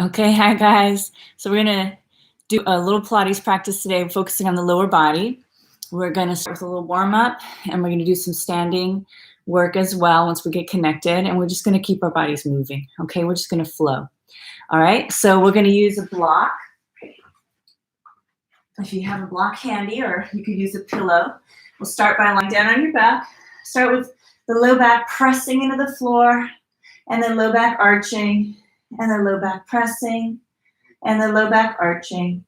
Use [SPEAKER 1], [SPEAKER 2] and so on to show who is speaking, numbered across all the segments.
[SPEAKER 1] Okay, hi guys. So we're gonna do a little Pilates practice today, focusing on the lower body. We're gonna start with a little warm up, and we're gonna do some standing work as well once we get connected, and we're just gonna keep our bodies moving. Okay, we're just gonna flow. All right, so we're gonna use a block. If you have a block handy, or you could use a pillow. We'll start by lying down on your back. Start with the low back pressing into the floor, and then low back arching, and then low back pressing, and the low back arching,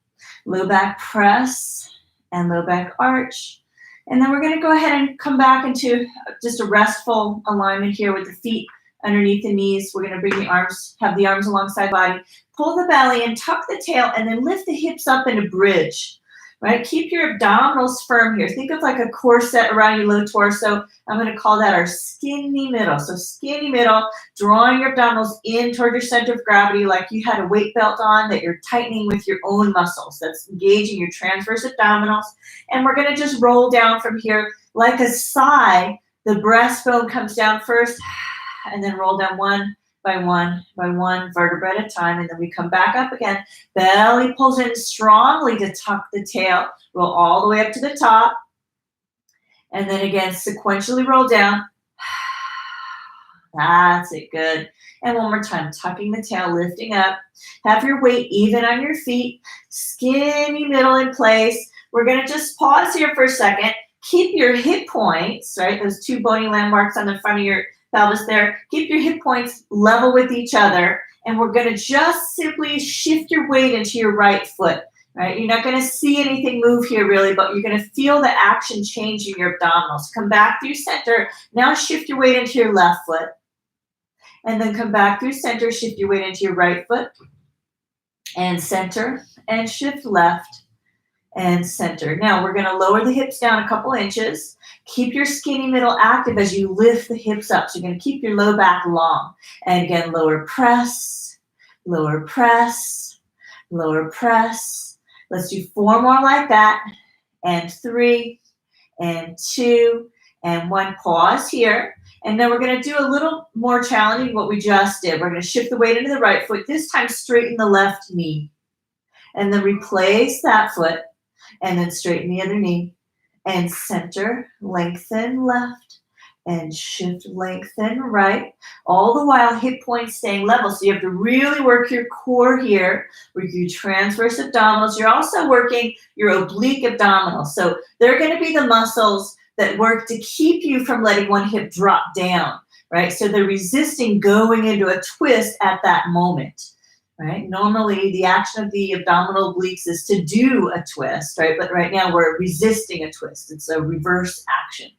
[SPEAKER 1] low back press, and low back arch. And then we're gonna go ahead and come back into just a restful alignment here with the feet underneath the knees. We're gonna bring the arms, have the arms alongside the body, pull the belly in, tuck the tail, and then lift the hips up in a bridge, right? Keep your abdominals firm here. Think of like a corset around your low torso. I'm gonna call that our skinny middle. So skinny middle, drawing your abdominals in toward your center of gravity like you had a weight belt on that you're tightening with your own muscles. That's engaging your transverse abdominals. And we're gonna just roll down from here like a sigh. The breastbone comes down first and then roll down one by one vertebra at a time, and then we come back up again. Belly pulls in strongly to tuck the tail, roll all the way up to the top, and then again sequentially roll down. That's it, good. And one more time, tucking the tail, lifting up. Have your weight even on your feet, skinny middle in place. We're gonna just pause here for a second. Keep your hip points, right? Those two bony landmarks on the front of your pelvis there. Keep your hip points level with each other. And we're gonna just simply shift your weight into your right foot, right? You're not gonna see anything move here really, but you're gonna feel the action changing your abdominals. Come back through center. Now shift your weight into your left foot. And then come back through center, shift your weight into your right foot. And center, and shift left, and center. Now we're gonna lower the hips down a couple inches. Keep your skinny middle active as you lift the hips up. So you're gonna keep your low back long. And again, lower press, lower press, lower press. Let's do 4 more like that. And 3, and 2, and 1. Pause here. And then we're gonna do a little more challenging what we just did. We're gonna shift the weight into the right foot. This time straighten the left knee. And then replace that foot. And then straighten the other knee, and center, lengthen left, and shift, lengthen right, all the while hip points staying level. So you have to really work your core here, work your transverse abdominals. You're also working your oblique abdominals. So they're going to be the muscles that work to keep you from letting one hip drop down, right? So they're resisting going into a twist at that moment. Right? Normally, the action of the abdominal obliques is to do a twist, right? But right now, we're resisting a twist. It's a reverse action.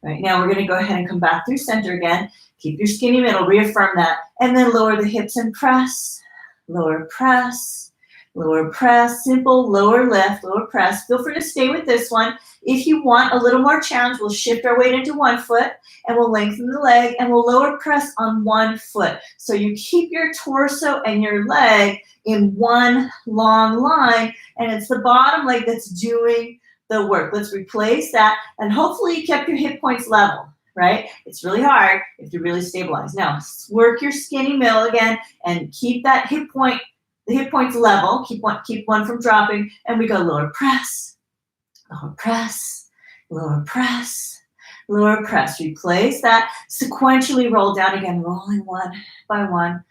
[SPEAKER 1] Right now, we're going to go ahead and come back through center again. Keep your skinny middle, reaffirm that, and then lower the hips and press. Lower press, lower press, simple lower lift, lower press. Feel free to stay with this one. If you want a little more challenge, we'll shift our weight into one foot, and we'll lengthen the leg, and we'll lower press on one foot. So you keep your torso and your leg in one long line, and it's the bottom leg that's doing the work. Let's replace that, and hopefully you kept your hip points level, right? It's really hard if you really stabilize. Now, work your skinny middle again, and keep that hip point, the hip points level. Keep one from dropping, and we go lower press, lower press, lower press, lower press. Replace that. Sequentially roll down again, rolling one by one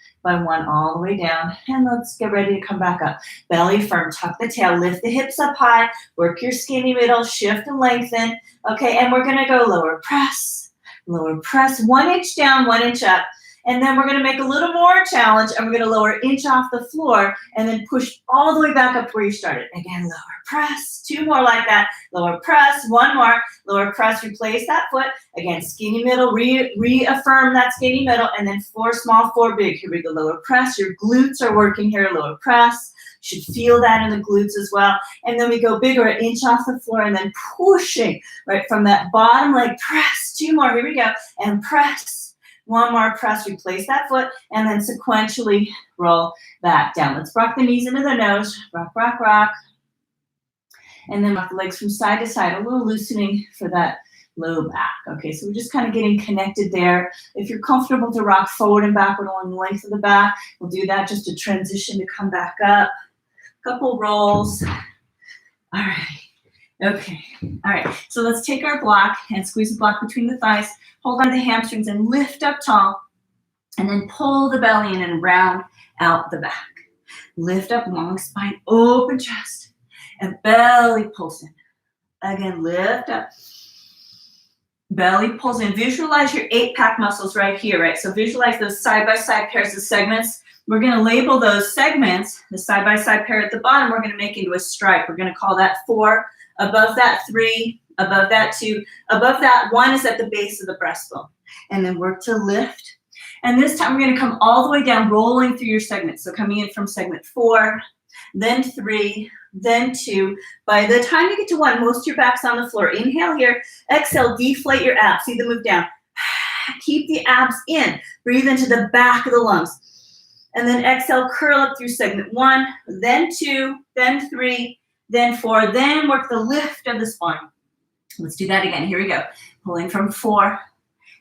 [SPEAKER 1] all the way down. And let's get ready to come back up. Belly firm, tuck the tail, lift the hips up high, work your skinny middle, shift and lengthen. Okay, and we're gonna go lower press, 1 inch down, 1 inch up. And then we're gonna make a little more challenge, and we're gonna lower inch off the floor and then push all the way back up to where you started. Again, lower press, 2 more like that. Lower press, 1 more, lower press, replace that foot. Again, skinny middle, reaffirm that skinny middle, and then 4 small, 4 big. Here we go, lower press, your glutes are working here, lower press. You should feel that in the glutes as well. And then we go bigger, an inch off the floor, and then pushing, right, from that bottom leg, press, 2 more, here we go, and press. 1 more press, replace that foot, and then sequentially roll back down. Let's rock the knees into the nose, rock, rock, rock. And then rock the legs from side to side, a little loosening for that low back. Okay, so we're just kind of getting connected there. If you're comfortable to rock forward and backward along the length of the back, we'll do that just to transition to come back up. Couple rolls. All right. Okay. All right. So let's take our block and squeeze the block between the thighs. Hold on to the hamstrings and lift up tall. And then pull the belly in and round out the back. Lift up, long spine, open chest. And belly pulls in. Again, lift up. Belly pulls in. Visualize your 8-pack muscles right here, right? So visualize those side-by-side pairs of segments. We're going to label those segments, the side-by-side pair at the bottom, we're going to make into a stripe. We're going to call that 4. Above that, 3. Above that, 2. Above that, 1 is at the base of the breastbone. And then work to lift. And this time we're going to come all the way down, rolling through your segments. So coming in from segment 4, then 3, then 2. By the time you get to 1, most of your back's on the floor. Inhale here. Exhale, deflate your abs. See them move down. Keep the abs in. Breathe into the back of the lungs. And then exhale, curl up through segment 1, then 2, then 3, then 4. Then work the lift of the spine. Let's do that again. Here we go. Pulling from 4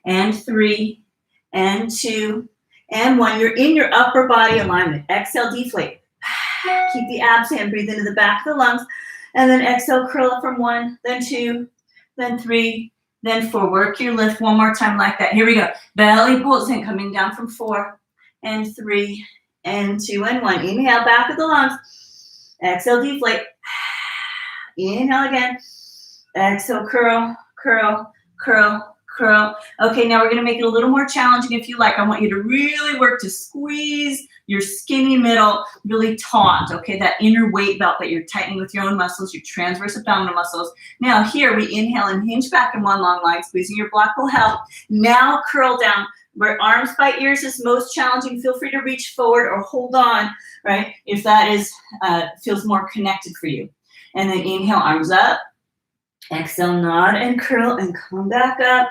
[SPEAKER 1] and 3. And 2, and 1. You're in your upper body alignment. Exhale, deflate. Keep the abs in. Breathe into the back of the lungs. And then exhale, curl up from 1, then 2, then 3, then 4. Work your lift one more time like that. Here we go. Belly pulls in, coming down from 4, and 3, and 2, and 1. Inhale, back of the lungs. Exhale, deflate. Inhale again. Exhale, curl, curl, curl, curl. Okay, now we're going to make it a little more challenging if you like. I want you to really work to squeeze your skinny middle really taut, okay? That inner weight belt that you're tightening with your own muscles, your transverse abdominal muscles. Now here we inhale and hinge back in one long line. Squeezing your block will help. Now curl down. Where arms by ears is most challenging, feel free to reach forward or hold on, right? If that is feels more connected for you. And then inhale, arms up. Exhale, nod and curl and come back up.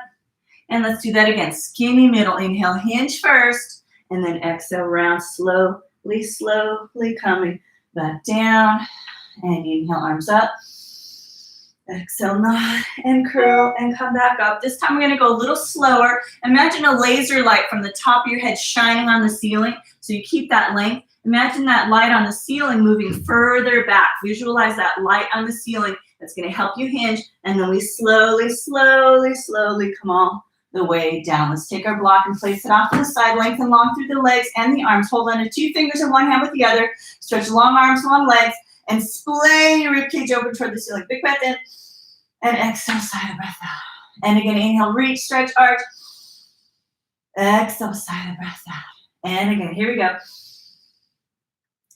[SPEAKER 1] And let's do that again. Skinny middle. Inhale, hinge first. And then exhale, round slowly, slowly coming back down. And inhale, arms up. Exhale, nod and curl and come back up. This time we're going to go a little slower. Imagine a laser light from the top of your head shining on the ceiling. So you keep that length. Imagine that light on the ceiling moving further back. Visualize that light on the ceiling. That's going to help you hinge. And then we slowly, slowly, slowly come all the way down. Let's take our block and place it off to the side. Lengthen long through the legs and the arms. Hold on to 2 fingers in one hand with the other. Stretch long arms, long legs. And splay your ribcage open toward the ceiling. Big breath in. And exhale, sigh of breath out. And again, inhale, reach, stretch, arch. Exhale, sigh of breath out. And again, here we go.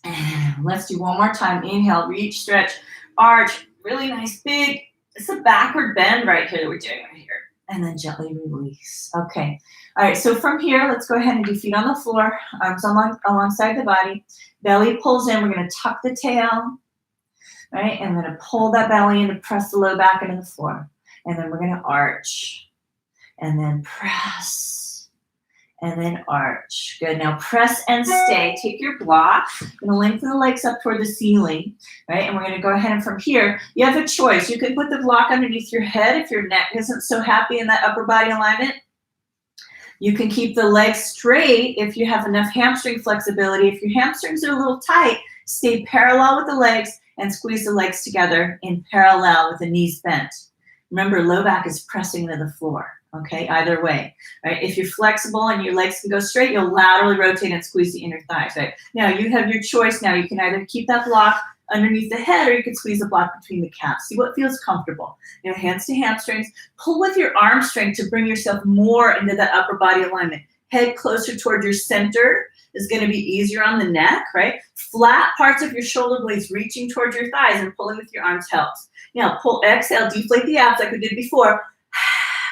[SPEAKER 1] And let's do one more time. Inhale, reach, stretch, arch. Really nice, big. It's a backward bend right here that we're doing right here. And then gently release. Okay. All right, so from here, let's go ahead and do feet on the floor, arms alongside the body. Belly pulls in. We're going to tuck the tail. Right, and I'm going to pull that belly in and press the low back into the floor. And then we're going to arch. And then press. And then arch. Good. Now press and stay. Take your block. You're going to lengthen the legs up toward the ceiling. Right, and we're going to go ahead and from here, you have a choice. You can put the block underneath your head if your neck isn't so happy in that upper body alignment. You can keep the legs straight if you have enough hamstring flexibility. If your hamstrings are a little tight, stay parallel with the legs and squeeze the legs together in parallel with the knees bent. Remember, low back is pressing to the floor, okay? Either way, right? If you're flexible and your legs can go straight, you'll laterally rotate and squeeze the inner thighs, right? Now, you have your choice now. You can either keep that block underneath the head or you can squeeze the block between the calves. See what feels comfortable. You know, hands to hamstrings. Pull with your arm strength to bring yourself more into that upper body alignment. Head closer toward your center is going to be easier on the neck, right? Flat parts of your shoulder blades reaching towards your thighs and pulling with your arms helps. Now pull, exhale, deflate the abs like we did before.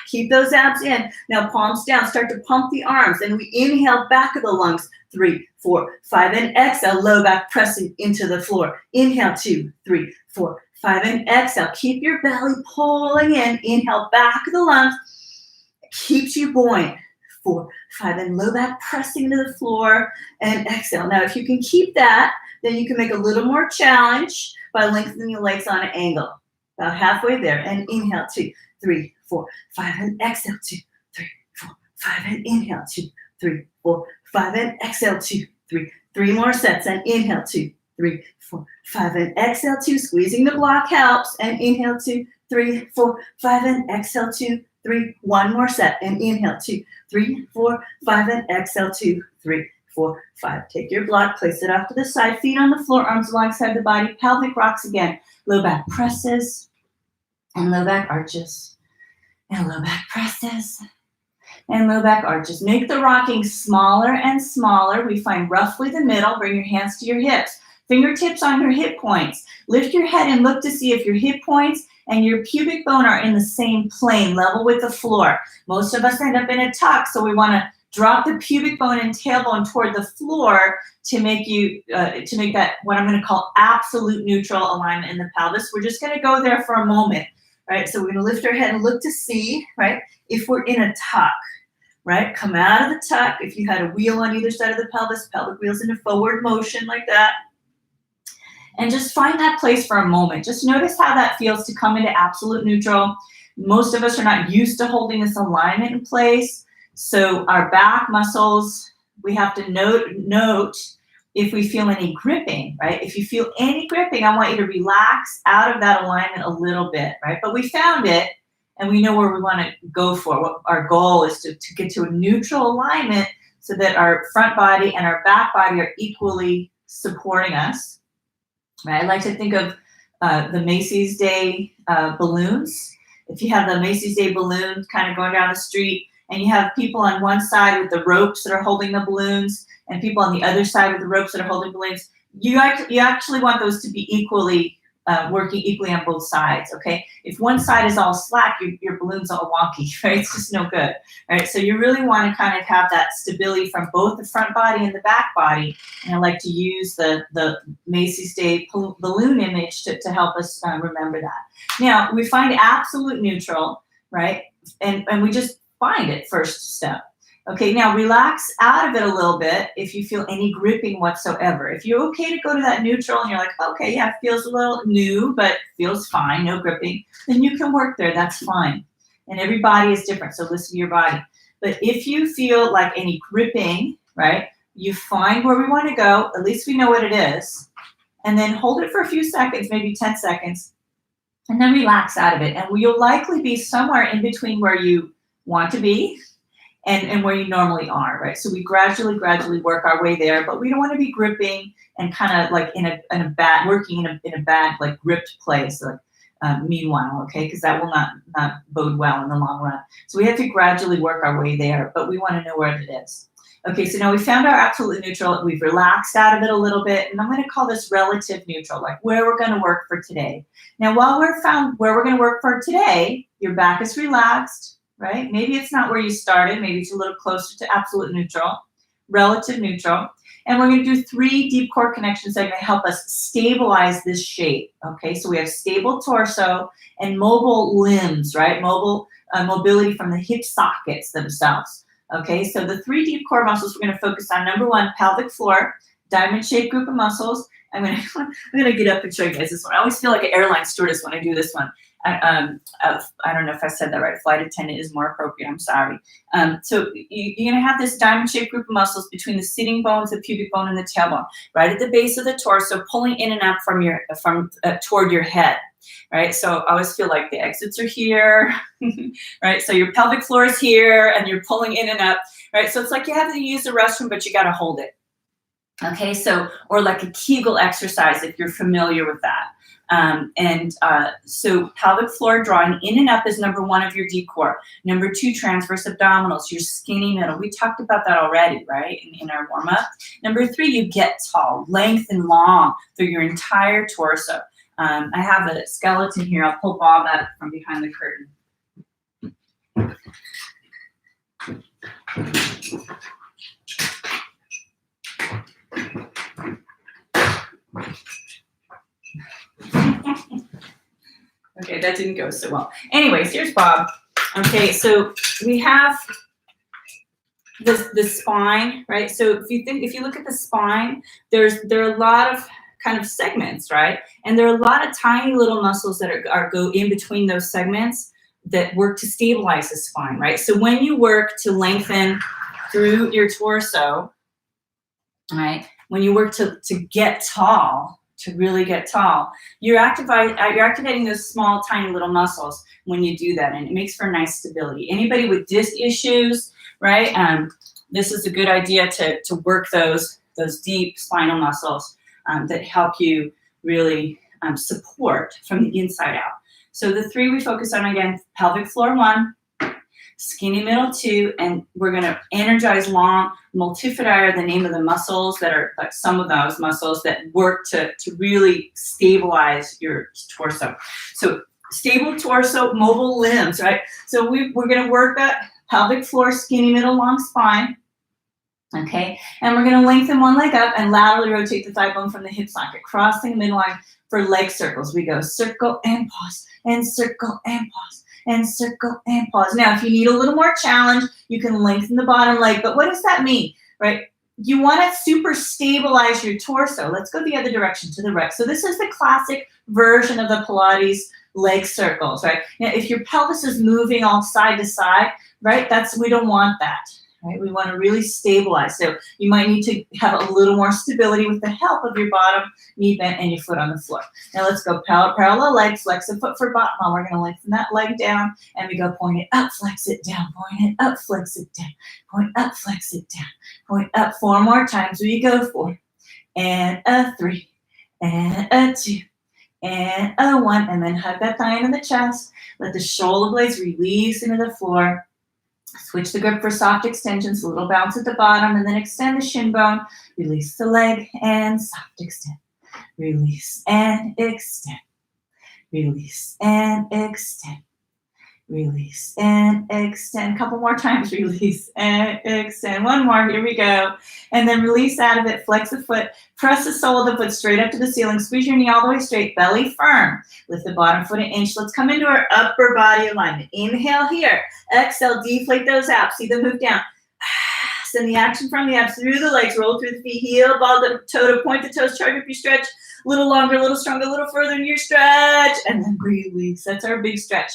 [SPEAKER 1] Keep those abs in. Now palms down, start to pump the arms. And we inhale, back of the lungs, 3, 4, 5, and exhale, low back pressing into the floor. Inhale, 2, 3, 4, 5, and exhale. Keep your belly pulling in. Inhale, back of the lungs. Keeps you buoyant. 4, 5, and low back pressing to the floor, and exhale. Now, if you can keep that, then you can make a little more challenge by lengthening your legs on an angle. About halfway there, and inhale, 2, 3, 4, 5, and exhale, 2, 3, 4, 5, and inhale, 2, 3, 4, 5, and exhale, 2, 3. 3 more sets, and inhale, 2, 3, 4, 5, and exhale, 2. Squeezing the block helps, and inhale, 2, 3, 4, 5, and exhale, 2, 3. 1 more set, and inhale, 2, 3, 4, 5, and exhale, 2, 3, 4, 5. Take your block, place it off to the side, feet on the floor, arms alongside the body, pelvic rocks again. Low back presses, and low back arches, and low back presses, and low back arches. Make the rocking smaller and smaller. We find roughly the middle. Bring your hands to your hips. Fingertips on your hip points. Lift your head and look to see if your hip points and your pubic bone are in the same plane, level with the floor. Most of us end up in a tuck, so we want to drop the pubic bone and tailbone toward the floor to make that what I'm going to call absolute neutral alignment in the pelvis. We're just going to go there for a moment, right? So we're going to lift our head and look to see, right, if we're in a tuck, right? Come out of the tuck. If you had a wheel on either side of the pelvis, pelvic wheels into forward motion like that. And just find that place for a moment. Just notice how that feels to come into absolute neutral. Most of us are not used to holding this alignment in place. So our back muscles, we have to note if we feel any gripping, right? If you feel any gripping, I want you to relax out of that alignment a little bit, right? But we found it, and we know where we want to go for. What our goal is to get to a neutral alignment so that our front body and our back body are equally supporting us, right? I like to think of the Macy's Day balloons. If you have the Macy's Day balloons kind of going down the street, and you have people on one side with the ropes that are holding the balloons and people on the other side with the ropes that are holding balloons, you actually want those to be equally working equally on both sides, okay? If one side is all slack, your balloon's all wonky, right? It's just no good, right? So you really want to kind of have that stability from both the front body and the back body. And I like to use the Macy's Day balloon image to help us remember that. Now, we find absolute neutral, right? And we just find it first step. Okay, now relax out of it a little bit if you feel any gripping whatsoever. If you're okay to go to that neutral and you're like, okay, yeah, it feels a little new, but feels fine, no gripping, then you can work there, that's fine. And every body is different, so listen to your body. But if you feel like any gripping, right, you find where we want to go, at least we know what it is, and then hold it for a few seconds, maybe 10 seconds, and then relax out of it. And you'll likely be somewhere in between where you want to be and where you normally are, right? So we gradually work our way there, but we don't want to be gripping and kind of like in a bad, working in a bad, like gripped place, like meanwhile, okay? Because that will not bode well in the long run. So we have to gradually work our way there, but we want to know where it is. Okay, so now we found our absolute neutral, we've relaxed out of it a little bit, and I'm going to call this relative neutral, like where we're going to work for today. Now, while we're found where we're going to work for today, your back is relaxed, right? Maybe it's not where you started. Maybe it's a little closer to absolute neutral, relative neutral. And we're going to do 3 deep core connections that are going to help us stabilize this shape. Okay, so we have stable torso and mobile limbs, right? Mobility from the hip sockets themselves. Okay, so the 3 deep core muscles we're going to focus on. Number 1, pelvic floor, diamond-shaped group of muscles. I'm gonna get up and show you guys this one. I always feel like an airline stewardess when I do this one. I don't know if I said that right. Flight attendant is more appropriate. I'm sorry. So you're gonna have this diamond-shaped group of muscles between the sitting bones, the pubic bone, and the tailbone, right at the base of the torso, pulling in and up from toward your head. Right, so I always feel like the exits are here, right? So your pelvic floor is here, and you're pulling in and up, right? So it's like you have to use the restroom, but you got to hold it. Okay, so, or like a Kegel exercise if you're familiar with that. So pelvic floor drawing in and up is number 1 of your deep core. Number 2, transverse abdominals, your skinny middle. We talked about that already, right, in our warm-up. Number 3, you get tall, length and long through your entire torso. I have a skeleton here. I'll pull Bob out from behind the curtain. Okay, that didn't go so well. Anyways, here's Bob. Okay, so we have the spine, right? So if you look at the spine, there are a lot of kind of segments, right? And there are a lot of tiny little muscles that go in between those segments.
[SPEAKER 2] that work to stabilize the spine, right? So when you work to lengthen through your torso, right? When you work to get tall, to really get tall, you're activating those small, tiny little muscles when you do that, and it makes for nice stability. Anybody with disc issues, right? This is a good idea to work those deep spinal muscles that help you really support from the inside out. So the 3 we focus on, again, pelvic floor 1, skinny middle 2, and we're going to energize long. Multifidi are the name of the muscles that are, like, some of those muscles that work to really stabilize your torso. So stable torso, mobile limbs, right? So we're going to work that pelvic floor, skinny middle, long spine. Okay, and we're going to lengthen one leg up and laterally rotate the thigh bone from the hip socket, crossing the midline for leg circles. We go circle and pause, and circle and pause, and circle and pause. Now, if you need a little more challenge, you can lengthen the bottom leg, but what does that mean, right? You want to super stabilize your torso. Let's go the other direction, to the right. So this is the classic version of the Pilates leg circles, right? Now, if your pelvis is moving all side to side, right, we don't want that. Right? We want to really stabilize. So you might need to have a little more stability with the help of your bottom knee bent and your foot on the floor. Now let's go parallel legs, flex the foot for bottom. We're going to lengthen that leg down, and we go point it up, flex it down, point it up, flex it down, point up, flex it down, point up. 4 more times. We go 4, and a 3, and a 2, and a 1, and then hug that thigh into the chest. Let the shoulder blades release into the floor. Switch the grip for soft extensions, a little bounce at the bottom, and then extend the shin bone. Release the leg and soft extend. Release and extend. Release and extend. Release and extend. A couple more times. Release and extend. 1 more. Here we go. And then release out of it. Flex the foot. Press the sole of the foot straight up to the ceiling. Squeeze your knee all the way straight. Belly firm. Lift the bottom foot an inch. Let's come into our upper body alignment. Inhale here. Exhale. Deflate those abs. See them move down. Send the action from the abs through the legs. Roll through the feet. Heel, ball the toe to point the toes. Charge up your stretch. A little longer, a little stronger, a little further in your stretch. And then release. That's our big stretch.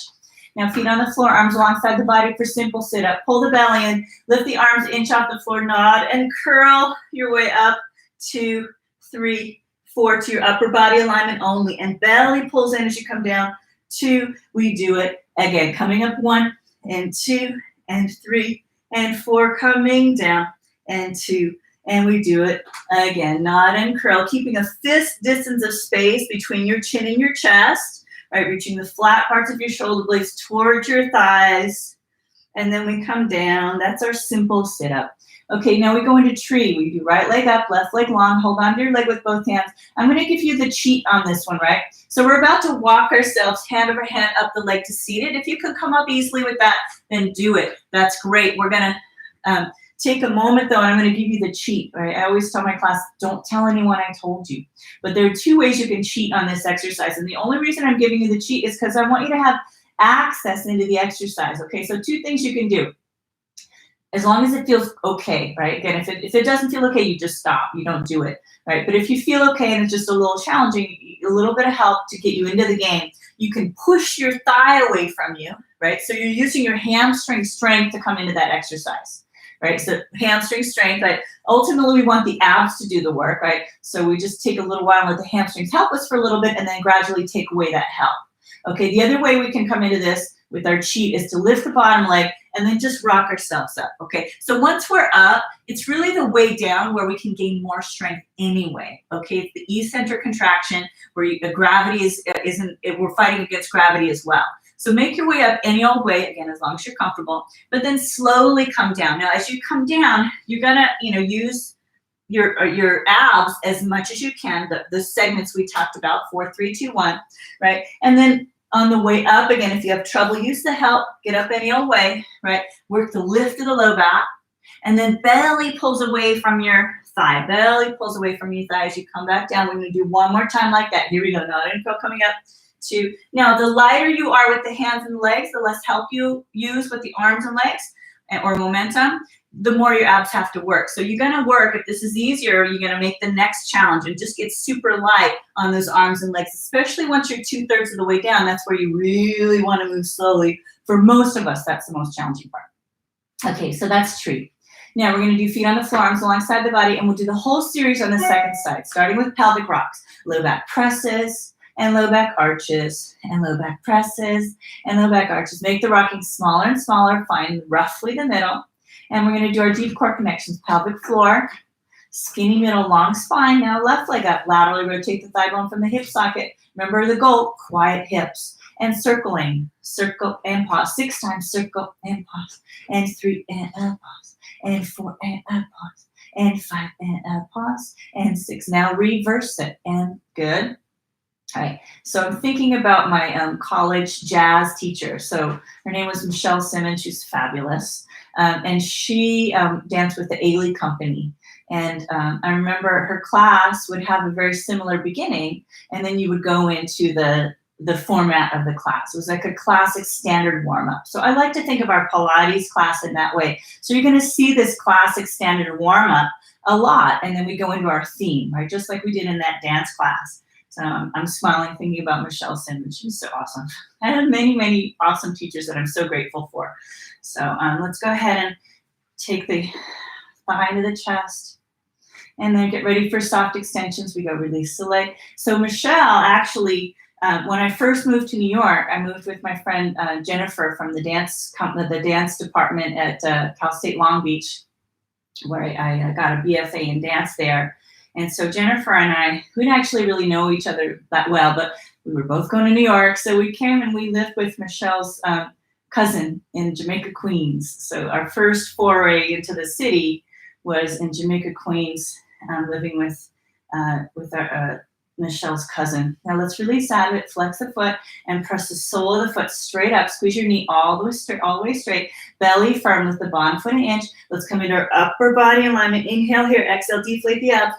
[SPEAKER 2] Now feet on the floor, arms alongside the body for simple sit-up. Pull the belly in, lift the arms, inch off the floor, nod, and curl your way up. 2, 3, 4 to your upper body alignment only. And belly pulls in as you come down. 2, we do it again. Coming up 1, and 2, and 3, and 4. Coming down, and 2, and we do it again. Nod and curl, keeping a fist distance of space between your chin and your chest. Right, reaching the flat parts of your shoulder blades towards your thighs. And then we come down. That's our simple sit-up. Okay, now we go into tree. We do right leg up, left leg long. Hold on to your leg with both hands. I'm going to give you the cheat on this one, right? So we're about to walk ourselves hand over hand up the leg to seated. If you can come up easily with that, then do it. That's great. We're going to take a moment, though, and I'm going to give you the cheat, right? I always tell my class, don't tell anyone I told you. But there are 2 ways you can cheat on this exercise. And the only reason I'm giving you the cheat is because I want you to have access into the exercise, okay? So 2 things you can do. As long as it feels okay, right? Again, if it doesn't feel okay, you just stop. You don't do it, right? But if you feel okay and it's just a little challenging, a little bit of help to get you into the game, you can push your thigh away from you, right? So you're using your hamstring strength to come into that exercise. Right, so hamstring strength, right? Ultimately, we want the abs to do the work, right? So we just take a little while and let the hamstrings help us for a little bit and then gradually take away that help. Okay, the other way we can come into this with our cheat is to lift the bottom leg and then just rock ourselves up, okay? So once we're up, it's really the way down where we can gain more strength anyway, okay? It's the eccentric contraction where the gravity we're fighting against gravity as well. So make your way up any old way, again, as long as you're comfortable, but then slowly come down. Now, as you come down, you're gonna, use your abs as much as you can, the segments we talked about, 4, 3, 2, 1, right? And then on the way up, again, if you have trouble, use the help, get up any old way, right? Work the lift of the low back, and then belly pulls away from your thigh. Belly pulls away from your thigh as you come back down. We're gonna do 1 more time like that. Here we go, nod and curl coming up. 2. Now, the lighter you are with the hands and legs, the less help you use with the arms and legs or momentum, the more your abs have to work. So you're going to work, if this is easier, you're going to make the next challenge and just get super light on those arms and legs, especially once you're 2/3 of the way down. That's where you really want to move slowly For most of us, that's the most challenging part. Okay, so that's tree. Now we're going to do feet on the floor, arms alongside the body, and we'll do the whole series on the second side, starting with pelvic rocks, low back presses, and low back arches, and low back presses, and low back arches. Make the rocking smaller and smaller, find roughly the middle, and we're going to do our deep core connections, pelvic floor, skinny middle, long spine. Now left leg up, laterally rotate the thigh bone from the hip socket. Remember the goal, quiet hips. And circling, circle and pause. 6 times, circle and pause. And 3 and a pause. And 4 and a pause. And 5 and a pause. And 6. Now reverse it. And good. All right. So I'm thinking about my college jazz teacher. So her name was Michelle Simmons. She's fabulous. And she danced with the Ailey Company. And I remember her class would have a very similar beginning. And then you would go into the format of the class. It was like a classic standard warm-up. So I like to think of our Pilates class in that way. So you're going to see this classic standard warm-up a lot, and then we go into our theme, right? Just like we did in that dance class. So I'm smiling thinking about Michelle Simmons. She was so awesome. I had many, many awesome teachers that I'm so grateful for. So let's go ahead and take the behind of the chest. And then get ready for soft extensions. We go release the leg. So Michelle actually, when I first moved to New York, I moved with my friend Jennifer from the dance department at Cal State Long Beach, where I got a BFA in dance there. And so Jennifer and I, we didn't actually really know each other that well, but we were both going to New York. So we came and we lived with Michelle's cousin in Jamaica, Queens. So our first foray into the city was in Jamaica, Queens, living with our Michelle's cousin. Now let's release out of it, flex the foot, and press the sole of the foot straight up. Squeeze your knee all the way straight. Belly firm with the bottom foot an inch. Let's come into our upper body alignment. Inhale here, exhale, deflate the abs.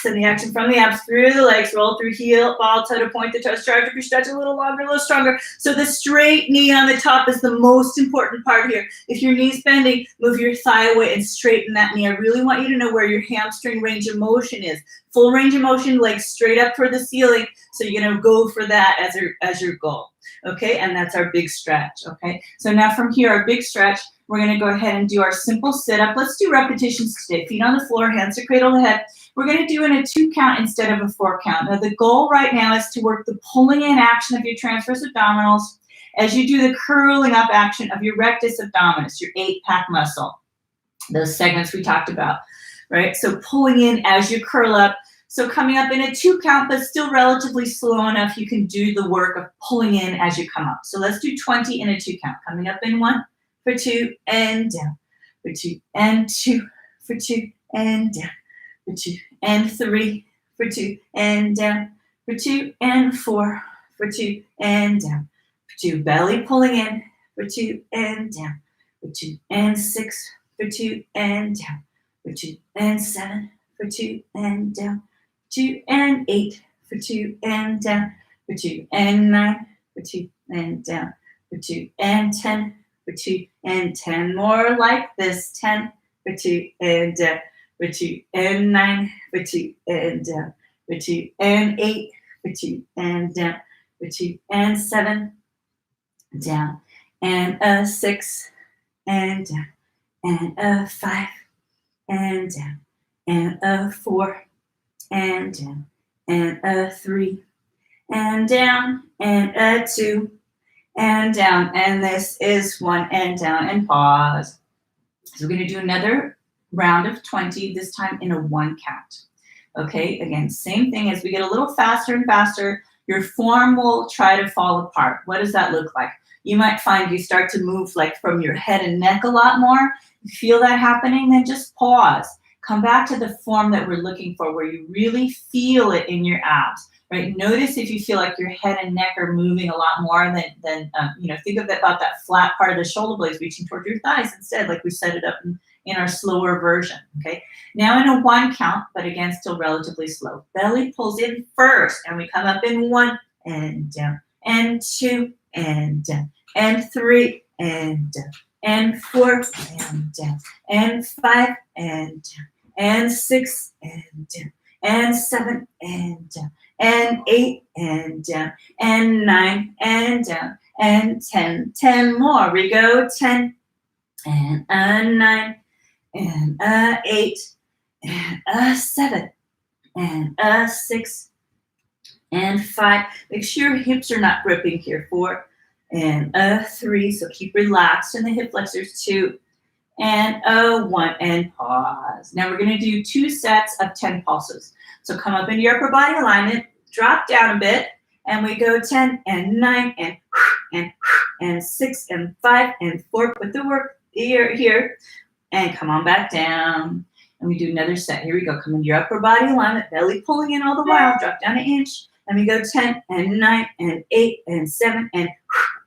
[SPEAKER 2] Send the action from the abs through the legs, roll through heel, ball, toe to point the toes. Charge if you stretch a little longer, a little stronger. So the straight knee on the top is the most important part here. If your knee's bending, move your thigh away and straighten that knee. I really want you to know where your hamstring range of motion is. Full range of motion, legs straight up toward the ceiling. So you're gonna go for that as your goal. Okay, and that's our big stretch. Okay, so now from here, our big stretch, we're gonna go ahead and do our simple sit-up. Let's do repetitions today. Feet on the floor, hands to cradle the head. We're gonna do in a 2 count instead of a 4 count. Now the goal right now is to work the pulling in action of your transverse abdominals as you do the curling up action of your rectus abdominis, your 8-pack muscle. Those segments we talked about, right? So pulling in as you curl up. So coming up in a 2 count, but still relatively slow enough, you can do the work of pulling in as you come up. So let's do 20 in a 2 count. Coming up in 1, for 2, and down, for 2, and 2, for 2, and down, for 2, and 3, for 2, and down, for 2, and 4, for 2, and down, for 2, belly pulling in, for 2, and down, for 2, and 6, for 2, and down, for 2, and 7, for 2, and down, 2, and 8, for 2, and down, for 2, and 9, for 2, and down, for 2, and 10, for 2, and 10 more like this, 10, for 2, and down, for 2, and 9, for 2, and down, for 2, and 8, for 2, and down, for 2, and 7, down, and a 6, and down, and a 5, and down, and a 4, and down, and a 3, and down, and a 2, and down, and this is 1, and down, and pause. So we're going to do another round of 20, this time in a 1 count. Okay, again, same thing. As we get a little faster and faster, your form will try to fall apart. What does that look like? You might find you start to move like from your head and neck a lot more. You feel that happening, then just pause. Come back to the form that we're looking for, where you really feel it in your abs, right? Notice if you feel like your head and neck are moving a lot more than think about that flat part of the shoulder blades reaching toward your thighs instead, like we set it up in our slower version, okay? Now in a 1 count, but again, still relatively slow. Belly pulls in first, and we come up in 1, and down, and 2, and down, and 3, and down, and 4, and down, and 5, and down, and 6, and down, and 7, and down, and 8, and down, and 9, and down, and 10. 10 more. We go 10 and a 9 and a 8 and a 7 and a 6 and 5. Make sure your hips are not gripping here. 4 and a 3. So keep relaxed in the hip flexors. 2 and a 1 and pause. Now we're going to do 2 sets of 10 pulses. So come up into your upper body alignment, drop down a bit, and we go 10 and 9 and 6 and 5 and 4. Put the work here and come on back down. And we do another set. Here we go. Come into your upper body alignment, belly pulling in all the while. Drop down an inch. And we go 10 and 9 and 8 and 7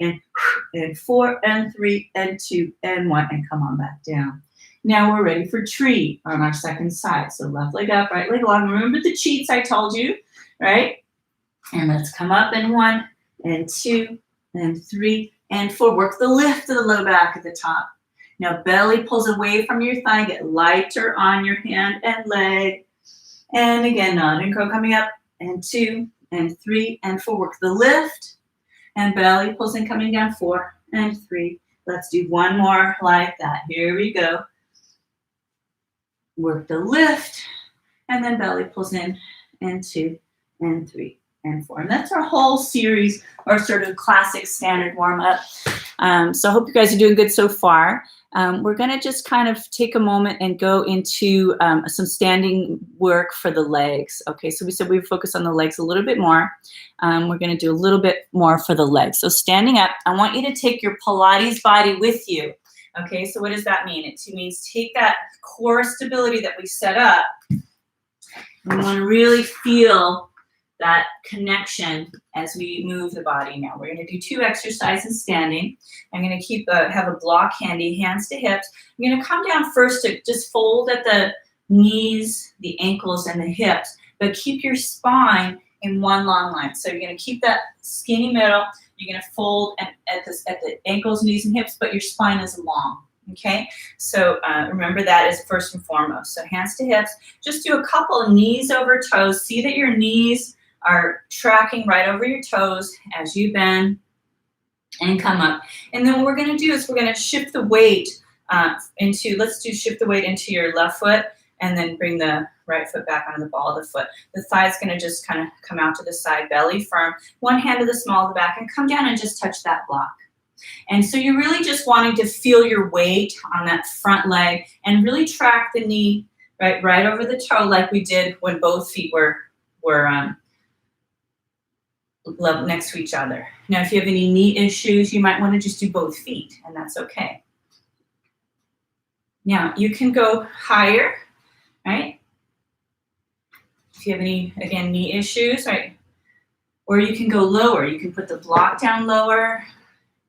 [SPEAKER 2] and 4 and 3 and 2 and 1 and come on back down. Now we're ready for tree on our second side. So left leg up, right leg long. Remember the cheats I told you, right? And let's come up in 1 and 2 and 3 and 4. Work the lift of the low back at the top. Now belly pulls away from your thigh. Get lighter on your hand and leg. And again, nod and crow coming up. And 2 and 3 and 4. Work the lift. And belly pulls in coming down. 4 and 3. Let's do one more like that. Here we go. Work the lift. And then belly pulls in. And 2 and 3 and 4. And that's our whole series, or sort of classic standard warm-up. So I hope you guys are doing good so far. We're going to just kind of take a moment and go into some standing work for the legs. Okay, so we said we would focus on the legs a little bit more. We're going to do a little bit more for the legs. So standing up, I want you to take your Pilates body with you. Okay, so what does that mean? It means take that core stability that we set up. We want to really feel that connection as we move the body. Now we're going to do 2 exercises standing. I'm going to have a block handy, hands to hips. I'm going to come down first to just fold at the knees, the ankles, and the hips, but keep your spine in one long line. So you're going to keep that skinny middle. You're going to fold at the ankles, knees, and hips, but your spine is long. Okay, so remember that is first and foremost. So hands to hips. Just do a couple of knees over toes. See that your knees are tracking right over your toes as you bend and come up. And then what we're going to do is we're going to shift the weight shift the weight into your left foot and then bring the right foot back onto the ball of the foot. The thigh is going to just kind of come out to the side, belly firm. One hand to the small of the back and come down and just touch that block. And so you're really just wanting to feel your weight on that front leg and really track the knee right over the toe like we did when both feet were next to each other. Now, if you have any knee issues, you might want to just do both feet, and that's okay. Now, you can go higher, right? If you have any, again, knee issues, right? Or you can go lower. You can put the block down lower.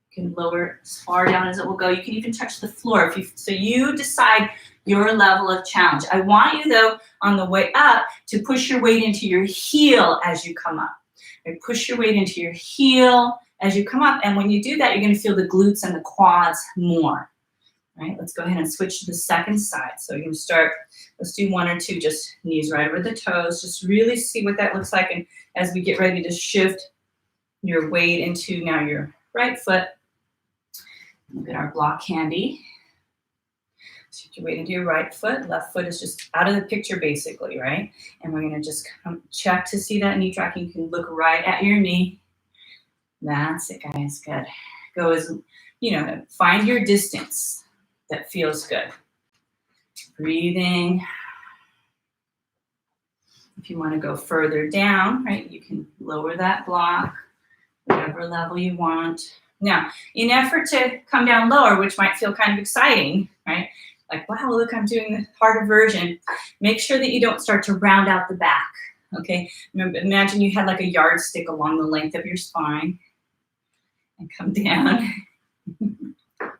[SPEAKER 2] You can lower as far down as it will go. You can even touch the floor. So you decide your level of challenge. I want you, though, on the way up to push your weight into your heel as you come up. Right? Push your weight into your heel as you come up. And when you do that, you're going to feel the glutes and the quads more. Right? Let's go ahead and switch to the second side. So you're going to start, let's do 1 or 2, just knees right over the toes. Just really see what that looks like. And as we get ready to shift your weight into now your right foot, look at our block handy. Shift your weight into your right foot. Left foot is just out of the picture basically, right? And we're going to just check to see that knee tracking. You can look right at your knee. That's it, guys. Good. Go as, find your distance that feels good. Breathing. If you want to go further down, right, you can lower that block, whatever level you want. Now, in effort to come down lower, which might feel kind of exciting, right? Like, wow, look, I'm doing the harder version. Make sure that you don't start to round out the back, okay? Remember, imagine you had like a yardstick along the length of your spine and come down. All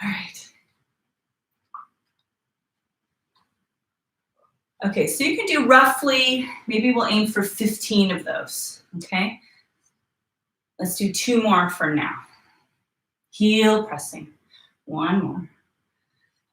[SPEAKER 2] right. Okay, so you can do roughly, maybe we'll aim for 15 of those, okay? Let's do 2 more for now. Heel pressing. 1 more.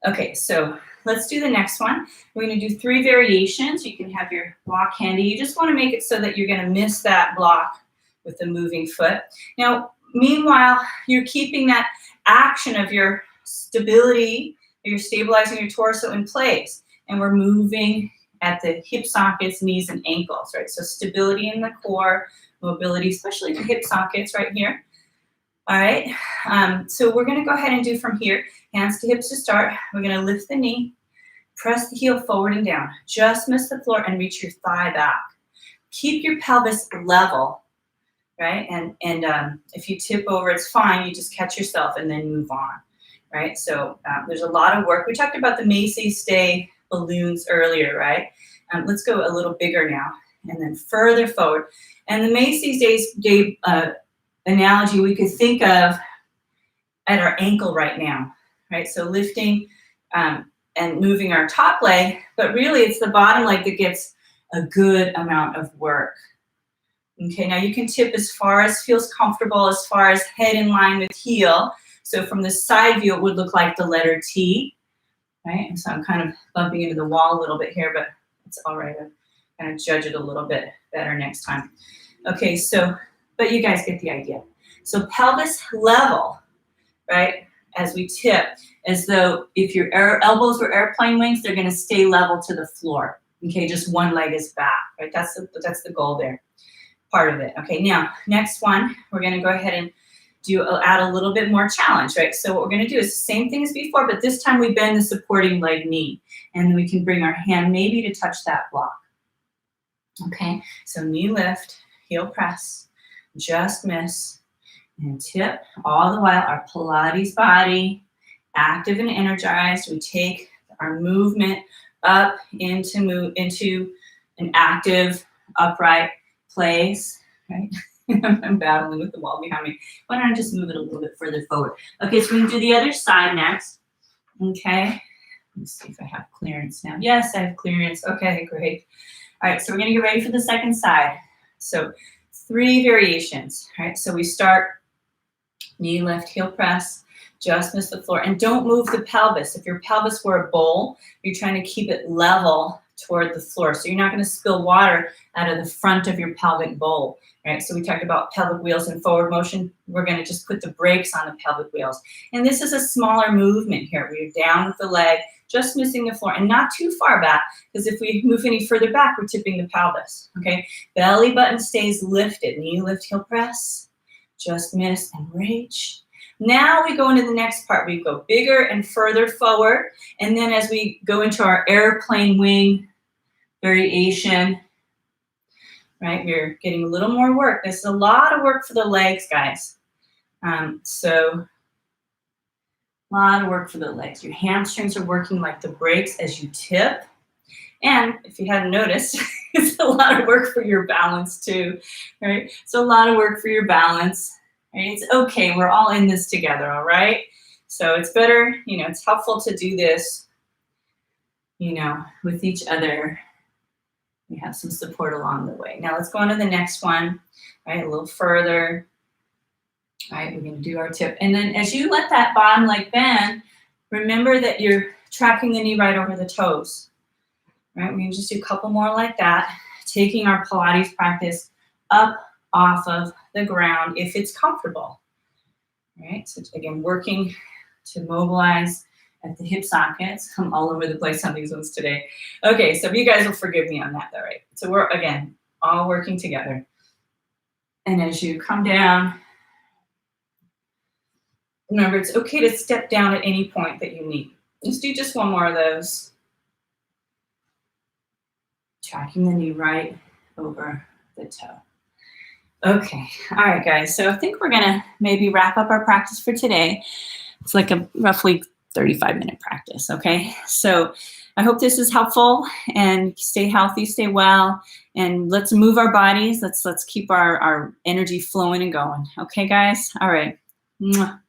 [SPEAKER 2] Okay, so let's do the next one. We're going to do 3 variations. You can have your block handy. You just want to make it so that you're going to miss that block with the moving foot. Now, Meanwhile, you're keeping that action of your stability, you're stabilizing your torso in place. And we're moving at the hip sockets, knees, and ankles, right? So stability in the core, mobility, especially the hip sockets right here. All right, so we're gonna go ahead and do from here, hands to hips to start. We're gonna lift the knee, press the heel forward and down. Just miss the floor and reach your thigh back. Keep your pelvis level, right? And if you tip over, it's fine. You just catch yourself and then move on, right? So there's a lot of work. We talked about the Macy's Day balloons earlier, right? Let's go a little bigger now and then further forward. And the Macy's Day analogy we could think of at our ankle right now, right? So lifting and moving our top leg, but really it's the bottom leg that gets a good amount of work. Okay, now you can tip as far as feels comfortable, as far as head in line with heel. So from the side view, it would look like the letter T, right? And so I'm kind of bumping into the wall a little bit here, but it's all right. I'm going to judge it a little bit better next time. Okay, so, but you guys get the idea. So pelvis level, right, as we tip, as though if your elbows were airplane wings, they're going to stay level to the floor. Okay, just one leg is back, right? That's the goal there, part of it. Okay, now, next one, we're going to go ahead and add a little bit more challenge, right? So what we're going to do is the same thing as before, but this time we bend the supporting leg knee, and then we can bring our hand maybe to touch that block. Okay, so knee lift, heel press, just miss, and tip. All the while our Pilates body, active and energized. We take our movement up into an active, upright place, right? I'm battling with the wall behind me. Why don't I just move it a little bit further forward? Okay, so we're gonna do the other side next. Okay, let's see if I have clearance now. Yes, I have clearance. Okay, great. All right, so we're gonna get ready for the second side. So 3 variations, all right? So we start knee lift, heel press, just miss the floor, and don't move the pelvis. If your pelvis were a bowl, you're trying to keep it level toward the floor. So you're not going to spill water out of the front of your pelvic bowl, right? So we talked about pelvic wheels and forward motion. We're going to just put the brakes on the pelvic wheels. And this is a smaller movement here. We're down with the leg, just missing the floor, and not too far back, because if we move any further back, we're tipping the pelvis, okay? Belly button stays lifted. Knee lift, heel press, just miss and reach. Now we go into the next part. We go bigger and further forward. And then as we go into our airplane wing variation, right, we're getting a little more work. This is a lot of work for the legs, guys. So a lot of work for the legs. Your hamstrings are working like the brakes as you tip. And if you hadn't noticed, it's a lot of work for your balance too, right? So a lot of work for your balance. It's okay, we're all in this together, all right? So it's better, it's helpful to do this, with each other. We have some support along the way. Now let's go on to the next one, right? A little further. All right, we're gonna do our tip. And then as you let that bottom leg bend, remember that you're tracking the knee right over the toes, right? We're gonna just do a couple more like that, taking our Pilates practice up off of the ground if it's comfortable, right? So again, working to mobilize at the hip sockets. I'm all over the place on these ones today. Okay, so you guys will forgive me on that though, right? So we're, again, all working together. And as you come down, remember, it's okay to step down at any point that you need. Let's do just one more of those. Tracking the knee right over the toe. Okay, all right, guys. So I think we're gonna maybe wrap up our practice for today. It's like a roughly 35-minute practice, okay? So I hope this is helpful, and stay healthy, stay well, and let's move our bodies. Let's keep our energy flowing and going. Okay, guys? All right. Mwah.